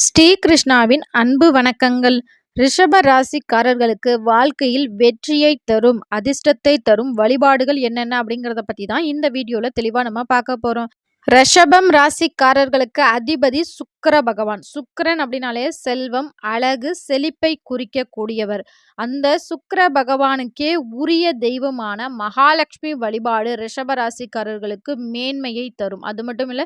ஸ்ரீ கிருஷ்ணாவின் அன்பு வணக்கங்கள். ரிஷப ராசிக்காரர்களுக்கு வாழ்க்கையில் வெற்றியை தரும், அதிர்ஷ்டத்தை தரும் வழிபாடுகள் என்னென்ன அப்படிங்கிறத பத்தி தான் இந்த வீடியோல தெளிவா நம்ம பார்க்க போறோம். ரிஷபம் ராசிக்காரர்களுக்கு அதிபதி சுக்கிர பகவான். சுக்கிரன் அப்படின்னாலே செல்வம், அழகு, செழிப்பை குறிக்க கூடியவர். அந்த சுக்கிர பகவானுக்கே உரிய தெய்வமான மகாலட்சுமி வழிபாடு ரிஷப ராசிக்காரர்களுக்கு மேன்மையை தரும். அது மட்டும் இல்ல,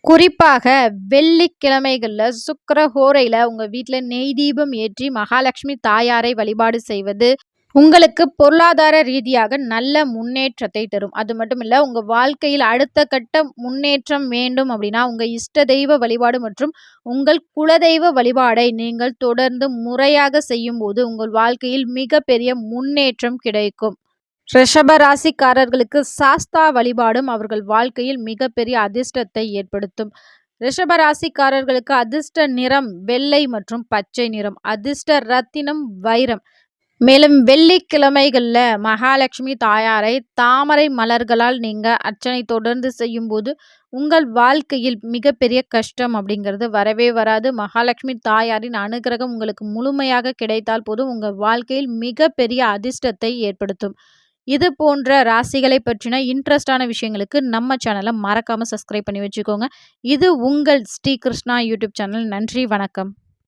குறிப்பாக வெள்ளிக்கிழமைகள்ல சுக்கிர ஹோரையில உங்க வீட்ல நெய் தீபம் ஏற்றி மகாலட்சுமி தாயாரை வழிபாடு செய்வது உங்களுக்கு பொருளாதார ரீதியாக நல்ல முன்னேற்றத்தை தரும். அது மட்டும் இல்ல, உங்க வாழ்க்கையில் அடுத்த கட்ட முன்னேற்றம் வேண்டும் அப்படின்னா உங்க இஷ்ட தெய்வ வழிபாடு மற்றும் உங்கள் குலதெய்வ வழிபாடை நீங்கள் தொடர்ந்து முறையாக செய்யும் போது உங்கள் வாழ்க்கையில் மிகப்பெரிய முன்னேற்றம் கிடைக்கும். ரிஷப ராசிக்காரர்களுக்கு சாஸ்தா வழிபாடும் அவர்கள் வாழ்க்கையில் மிகப்பெரிய அதிர்ஷ்டத்தை ஏற்படுத்தும். ரிஷப ராசிக்காரர்களுக்கு அதிர்ஷ்ட நிறம் வெள்ளை மற்றும் பச்சை நிறம், அதிர்ஷ்ட ரத்தினம் வைரம். மேலும் வெள்ளிக்கிழமைகள்ல மகாலட்சுமி தாயாரை தாமரை மலர்களால் நீங்க அர்ச்சனை தொடர்ந்து செய்யும் போது உங்கள் வாழ்க்கையில் மிகப்பெரிய கஷ்டம் அப்படிங்கிறது வரவே வராது. மகாலட்சுமி தாயாரின் அனுகிரகம் உங்களுக்கு முழுமையாக கிடைத்தால் போதும் உங்கள் வாழ்க்கையில் மிகப்பெரிய அதிர்ஷ்டத்தை ஏற்படுத்தும். இது போன்ற ராசிகளை பற்றின இன்ட்ரெஸ்டான விஷயங்களுக்கு நம்ம சேனலை மறக்காம சப்ஸ்கிரைப் பண்ணி வச்சுக்கோங்க. இது உங்கள் ஸ்ரீ கிருஷ்ணா யூடியூப் சேனல். நன்றி, வணக்கம்.